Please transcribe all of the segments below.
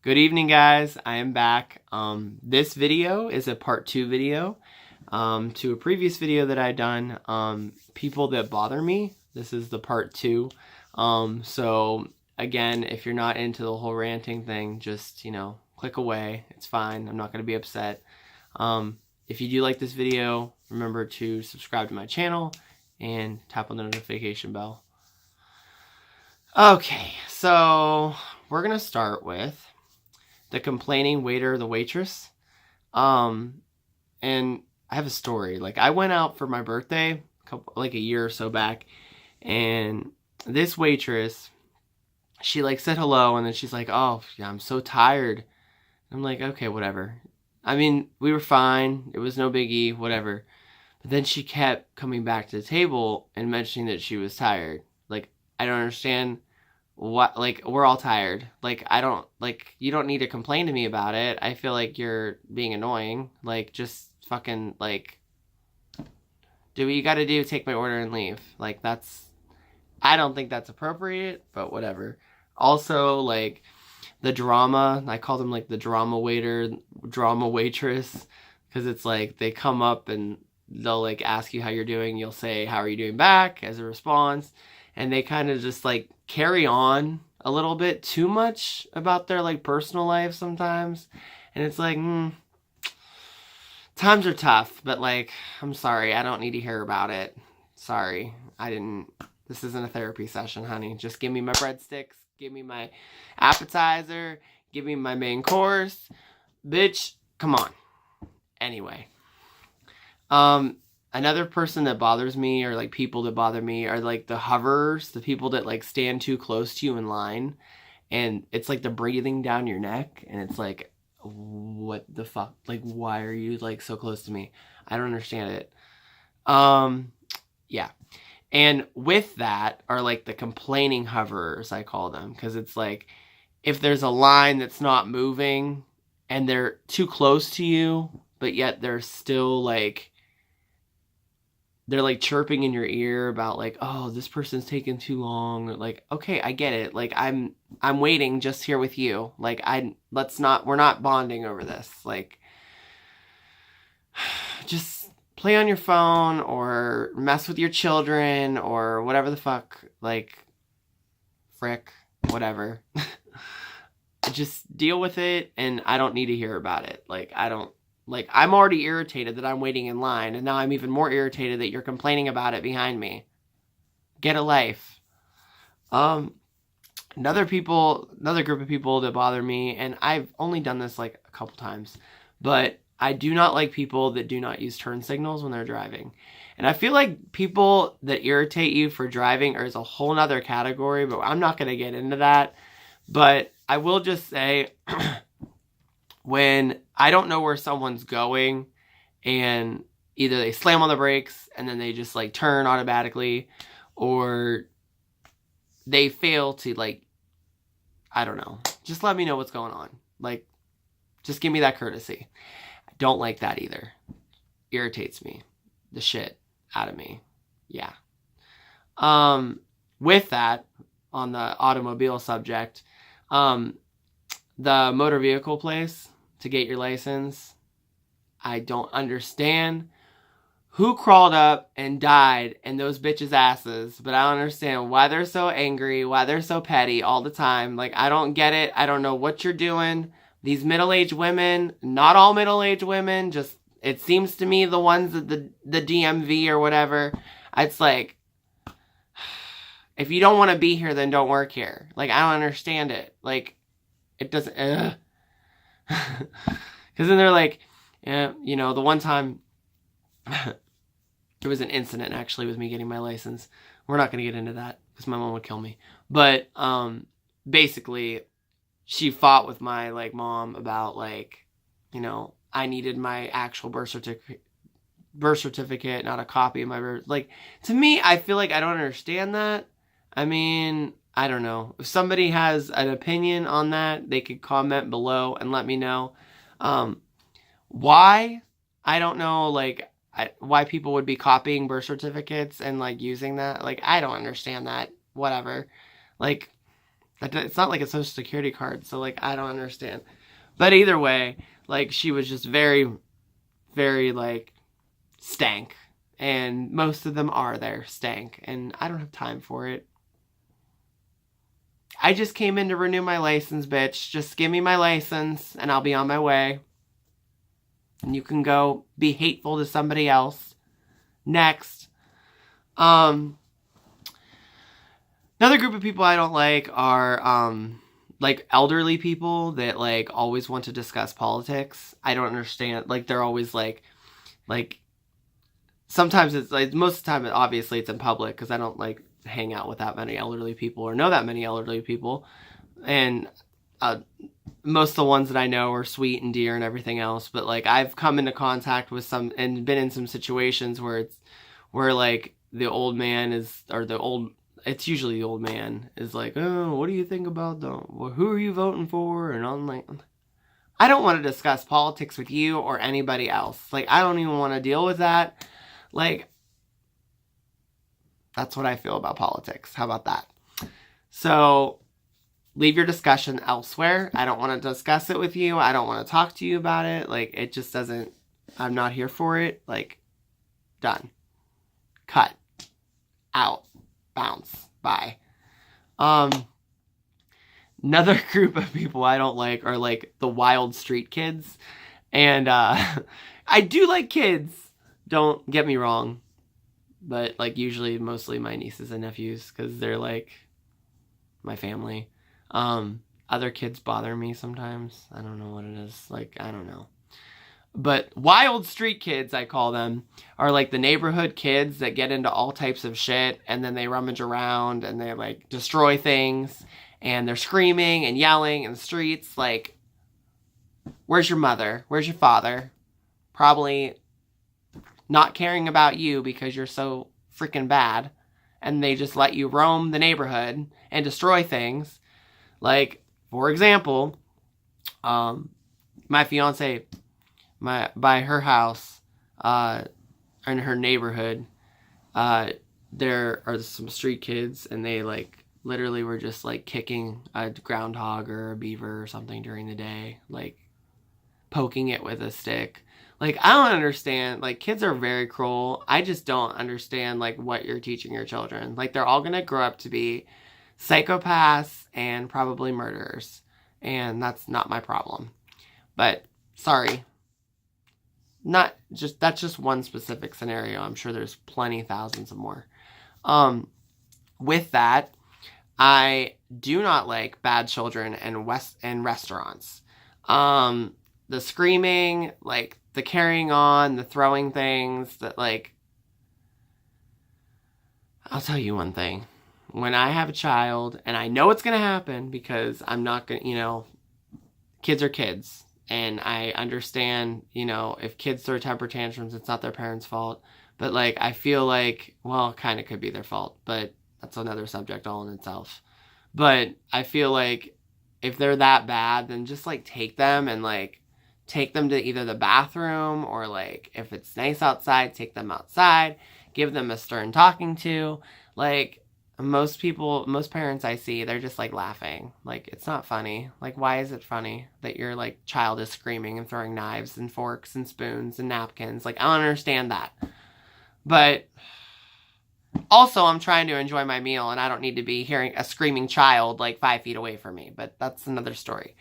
Good evening, guys. I am back. This video is a part 2 video to a previous video that I'd done, people that bother me. This is the part 2. So again, if you're not into the whole ranting thing, just, click away. It's fine. I'm not going to be upset. If you do like this video, remember to subscribe to my channel and tap on the notification bell. Okay, so we're going to start with the complaining waiter, the waitress. And I have a story. I went out for my birthday a year or so back, and this waitress, she said hello, and then she's like, "Oh, yeah, I'm so tired." I'm like, "Okay, whatever." I mean, we were fine. It was no biggie, whatever. But then she kept coming back to the table and mentioning that she was tired. I don't understand what, we're all tired. I don't, you don't need to complain to me about it. I feel like you're being annoying. Just fucking, do what you gotta do, take my order and leave. I don't think that's appropriate, but whatever. Also, the drama, I call them, the drama waiter, drama waitress, because it's they come up and they'll, ask you how you're doing. You'll say, "How are you doing?" back as a response. And they kind of just, carry on a little bit too much about their, personal life sometimes. And it's times are tough, but, I'm sorry, I don't need to hear about it. Sorry, this isn't a therapy session, honey. Just give me my breadsticks, give me my appetizer, give me my main course. Bitch, come on. Anyway. Another person that bothers me, or people that bother me, are the hoverers, the people that stand too close to you in line, and it's the breathing down your neck, and it's what the fuck? Why are you so close to me? I don't understand it. Yeah. And with that are the complaining hoverers, I call them, because it's if there's a line that's not moving and they're too close to you, but yet they're still they're chirping in your ear about "Oh, this person's taking too long." Okay, I get it. I'm waiting just here with you. We're not bonding over this. Just play on your phone or mess with your children or whatever the fuck. Frick, whatever. Just deal with it, and I don't need to hear about it. I'm already irritated that I'm waiting in line, and now I'm even more irritated that you're complaining about it behind me. Get a life. Another group of people that bother me, and I've only done this a couple times, but I do not like people that do not use turn signals when they're driving. And I feel like people that irritate you for driving is a whole nother category, but I'm not going to get into that. But I will just say, when I don't know where someone's going, and either they slam on the brakes and then they just turn automatically, or they fail to I don't know, just let me know what's going on. Just give me that courtesy. I don't like that either. Irritates me the shit out of me. Yeah. With that, on the automobile subject, the motor vehicle place to get your license, I don't understand who crawled up and died in those bitches' asses, but I don't understand why they're so angry, why they're so petty all the time. I don't get it. I don't know what you're doing. These middle-aged women, not all middle-aged women, just, it seems to me the ones at the DMV or whatever, it's if you don't want to be here, then don't work here. I don't understand it. It doesn't, because then they're the one time, there was an incident actually with me getting my license. We're not going to get into that because my mom would kill me. But basically, she fought with my mom about I needed my actual birth certificate, not a copy of my birth. To me, I feel I don't understand that. I mean, I don't know. If somebody has an opinion on that, they could comment below and let me know. Why? I don't know, why people would be copying birth certificates and, using that. I don't understand that. Whatever. It's not like a social security card, so like I don't understand. But either way, like she was just very, very like stank, and most of them are there stank, and I don't have time for it. I just came in to renew my license, bitch. Just give me my license, and I'll be on my way. And you can go be hateful to somebody else. Next. Another group of people I don't like are like elderly people that like always want to discuss politics. I don't understand. Like they're always like sometimes it's like most of the time obviously it's in public because I don't like hang out with that many elderly people or know that many elderly people, and most of the ones that I know are sweet and dear and everything else, but like I've come into contact with some and been in some situations where like the old man is, or it's usually the old man is like, oh, what do you think about who are you voting for? And I'm like, I don't want to discuss politics with you or anybody else. Like, I don't even want to deal with that. Like, that's what I feel about politics. How about that? So leave your discussion elsewhere. I don't want to discuss it with you. I don't want to talk to you about it. Like, it just doesn't, I'm not here for it. Like, done. Cut. Out. Bounce. Bye. Another group of people I don't like are like the wild street kids. And I do like kids. Don't get me wrong. But like usually mostly my nieces and nephews because they're like my family. Other kids bother me sometimes. I don't know what it is. Like, I don't know. But wild street kids, I call them, are like the neighborhood kids that get into all types of shit and then they rummage around and they like destroy things and they're screaming and yelling in the streets. Like, where's your mother? Where's your father? Probably not caring about you because you're so freaking bad, and they just let you roam the neighborhood and destroy things. Like, for example, my fiance, by her house, in her neighborhood, there are some street kids, and they like literally were just like kicking a groundhog or a beaver or something during the day, like poking it with a stick. Like, I don't understand. Like, kids are very cruel. I just don't understand, like, what you're teaching your children. Like, they're all going to grow up to be psychopaths and probably murderers. And that's not my problem. But, sorry. That's just one specific scenario. I'm sure there's plenty, thousands of more. With that, I do not like bad children in restaurants. The screaming, like, the carrying on, the throwing things, that, like, I'll tell you one thing. When I have a child, and I know it's going to happen because I'm not going to, kids are kids. And I understand, if kids throw temper tantrums, it's not their parents' fault. But, like, I feel like, well, it kind of could be their fault. But that's another subject all in itself. But I feel like if they're that bad, then just, like, take them and, like, take them to either the bathroom or, like, if it's nice outside, take them outside, give them a stern talking to. Like, most parents I see, they're just, like, laughing. Like, it's not funny. Like, why is it funny that your, like, child is screaming and throwing knives and forks and spoons and napkins? Like, I don't understand that. But also, I'm trying to enjoy my meal, and I don't need to be hearing a screaming child, like, 5 feet away from me. But that's another story.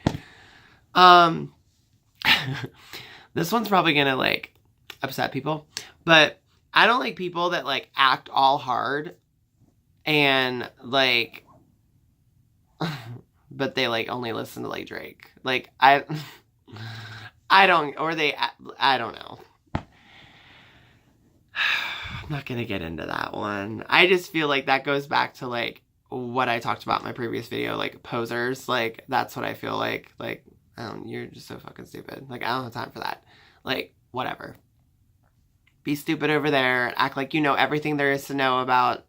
This one's probably gonna, like, upset people, but I don't like people that, like, act all hard and, like, but they, like, only listen to, like, Drake. Like, I don't, or I don't know. I'm not gonna get into that one. I just feel like that goes back to, like, what I talked about in my previous video, like, posers. Like, that's what I feel like, you're just so fucking stupid. Like, I don't have time for that. Like, whatever. Be stupid over there and act like you know everything there is to know about,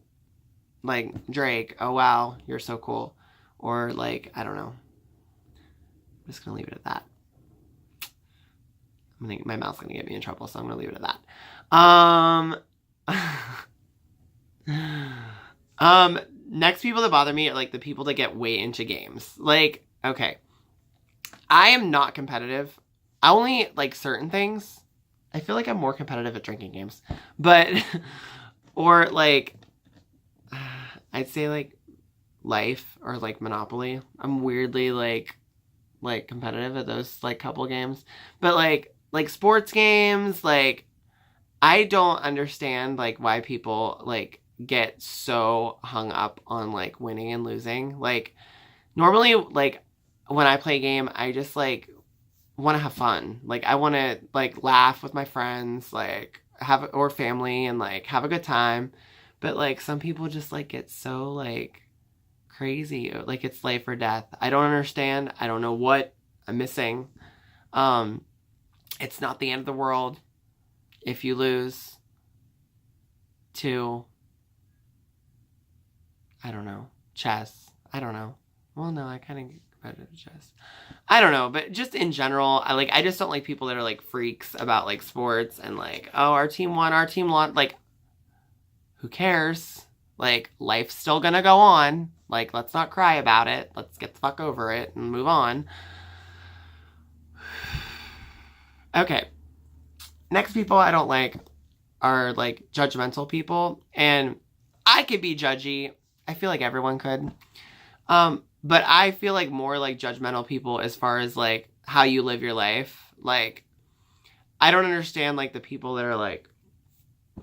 like, Drake. Oh, wow, you're so cool. Or, like, I don't know. I'm just gonna leave it at that. My mouth's gonna get me in trouble, so I'm gonna leave it at that. Next people that bother me are like the people that get way into games. Like, okay, I am not competitive. I only like certain things. I feel like I'm more competitive at drinking games, but or like I'd say like Life or like Monopoly. I'm weirdly like competitive at those like couple games, but like sports games, like I don't understand like why people like get so hung up on like winning and losing. Like normally like when I play a game, I just like want to have fun. Like I want to like laugh with my friends, like have or family and like have a good time. But like some people just like get so like crazy, like it's life or death. I don't understand. I don't know what I'm missing. Um it's not the end of the world if you lose to, I don't know, chess. I don't know. Well, no, I kind of get competitive chess. I don't know, but just in general, I just don't like people that are like freaks about like sports and like, oh, our team won, our team lost. Like, who cares? Like, life's still gonna go on. Like, let's not cry about it. Let's get the fuck over it and move on. Okay. Next people I don't like are like judgmental people, and I could be judgy. I feel like everyone could. But I feel like more like judgmental people as far as like how you live your life. Like, I don't understand like the people that are like,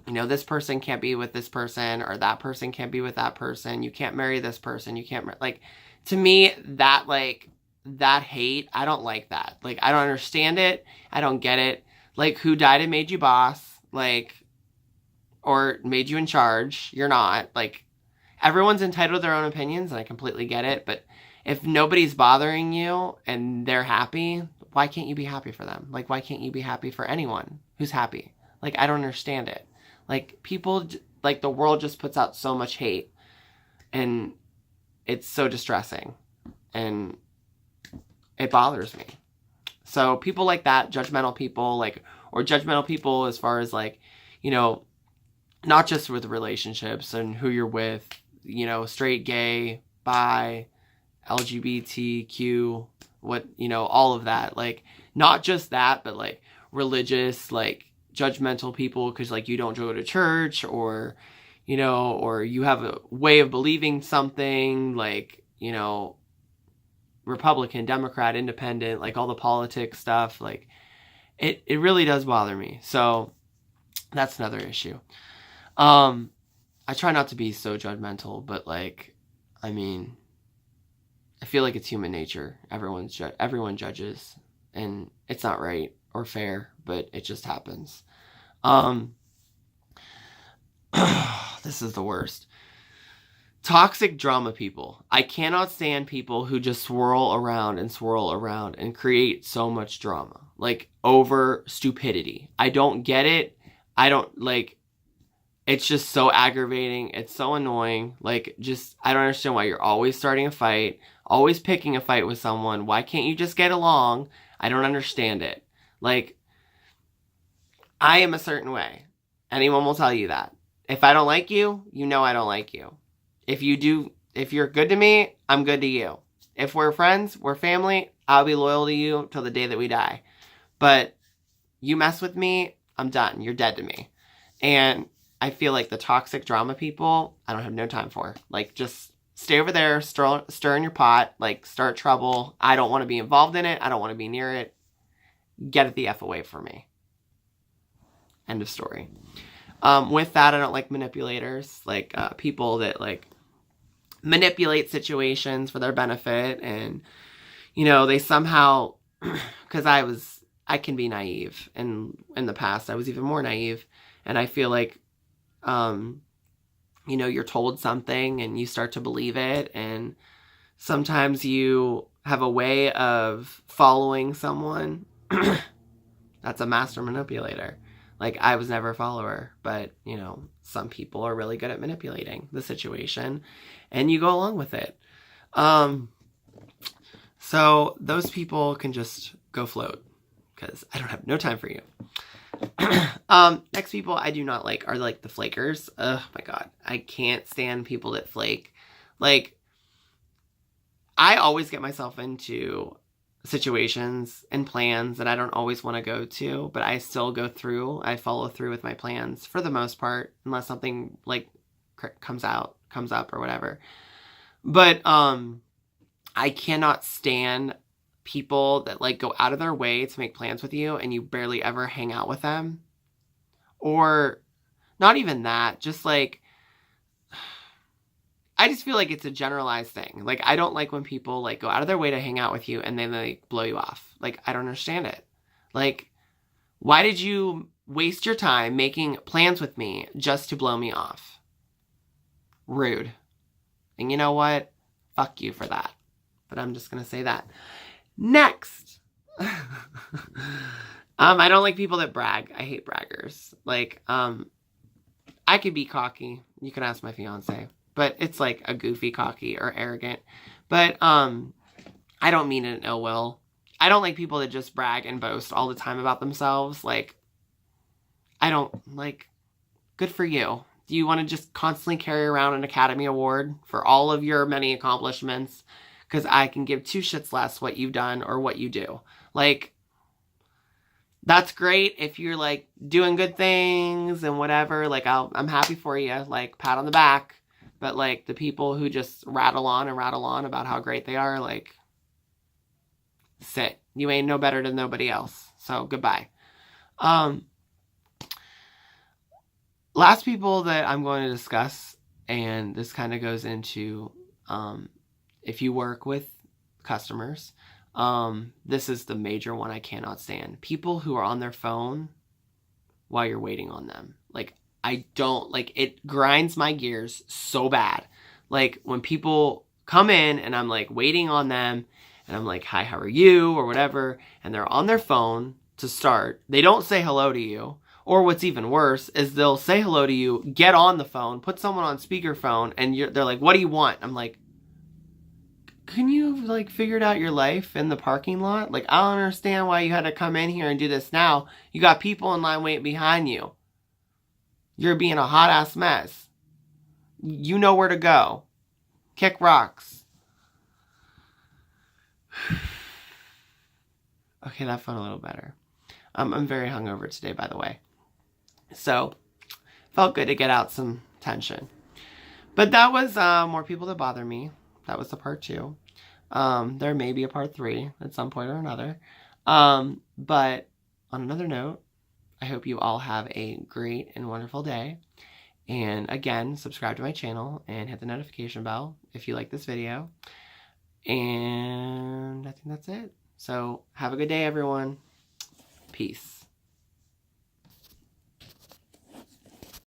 you know, this person can't be with this person or that person can't be with that person. You can't marry this person. You can't like, to me, that like that hate, I don't like that. Like, I don't understand it. I don't get it. Like, who died and made you boss? Like, or made you in charge? You're not. Like, everyone's entitled to their own opinions, and I completely get it. But if nobody's bothering you and they're happy, why can't you be happy for them? Like, why can't you be happy for anyone who's happy? Like, I don't understand it. Like, people, like, the world just puts out so much hate, and it's so distressing, and it bothers me. So people like that, judgmental people, like, or judgmental people as far as, like, you know, not just with relationships and who you're with, you know, straight, gay, bi, LGBTQ, what, you know, all of that. Like, not just that, but like religious, like judgmental people because like you don't go to church, or, you know, or you have a way of believing something, like, you know, Republican, Democrat, Independent, like all the politics stuff. Like, it really does bother me. So that's another issue. I try not to be so judgmental, but like, I mean, I feel like it's human nature. Everyone judges, and it's not right or fair, but it just happens. This is the worst. Toxic drama people. I cannot stand people who just swirl around and create so much drama, like over stupidity. I don't get it. I don't like. It's just so aggravating. It's so annoying. Like, just, I don't understand why you're always starting a fight, always picking a fight with someone. Why can't you just get along? I don't understand it. Like, I am a certain way. Anyone will tell you that. If I don't like you, you know I don't like you. If you're good to me, I'm good to you. If we're friends, we're family, I'll be loyal to you till the day that we die. But you mess with me, I'm done. You're dead to me. And I feel like the toxic drama people, I don't have no time for. Like, just stay over there, stir in your pot, like, start trouble. I don't want to be involved in it. I don't want to be near it. Get it the F away from me. End of story. With that, I don't like manipulators, like people that like manipulate situations for their benefit, and, you know, they somehow, because I can be naive, and in the past I was even more naive, and I feel like, you know, you're told something and you start to believe it, and sometimes you have a way of following someone. That's a master manipulator. Like, I was never a follower, but, you know, some people are really good at manipulating the situation, and you go along with it. So those people can just go float, because I don't have no time for you. Next people I do not like are like the flakers. Oh my god, I can't stand people that flake. Like, I always get myself into situations and plans that I don't always want to go to, but I still go through. I follow through with my plans for the most part, unless something like comes up or whatever. But I cannot stand people that like go out of their way to make plans with you and you barely ever hang out with them. Or not even that, just like, I just feel like it's a generalized thing. Like, I don't like when people like go out of their way to hang out with you and then they blow you off. Like, I don't understand it. Like, why did you waste your time making plans with me just to blow me off? Rude. And you know what? Fuck you for that. But I'm just going to say that. Next. I don't like people that brag. I hate braggers. Like, I could be cocky. You can ask my fiance. But it's like a goofy cocky or arrogant. But I don't mean it in ill will. I don't like people that just brag and boast all the time about themselves. Like, I don't, like, good for you. Do you want to just constantly carry around an Academy Award for all of your many accomplishments? Because I can give two shits less what you've done or what you do. Like, that's great if you're, like, doing good things and whatever. Like, I'm happy for you. Like, pat on the back. But, like, the people who just rattle on about how great they are, like, sit. You ain't no better than nobody else. So, goodbye. Last people that I'm going to discuss, and this kind of goes into if you work with customers, this is the major one I cannot stand. People who are on their phone while you're waiting on them. Like, I don't, like, it grinds my gears so bad. Like, when people come in and I'm, like, waiting on them, and I'm like, hi, how are you, or whatever, and they're on their phone to start, they don't say hello to you, or what's even worse is they'll say hello to you, get on the phone, put someone on speakerphone, and they're like, what do you want? I'm like, can you have, like, figured out your life in the parking lot? Like, I don't understand why you had to come in here and do this now. You got people in line waiting behind you. You're being a hot-ass mess. You know where to go. Kick rocks. Okay, that felt a little better. I'm very hungover today, by the way. So, felt good to get out some tension. But that was more people that bother me. That was the part 2. There may be a part 3 at some point or another. But on another note, I hope you all have a great and wonderful day. And again, subscribe to my channel and hit the notification bell if you like this video. And I think that's it. So have a good day, everyone. Peace.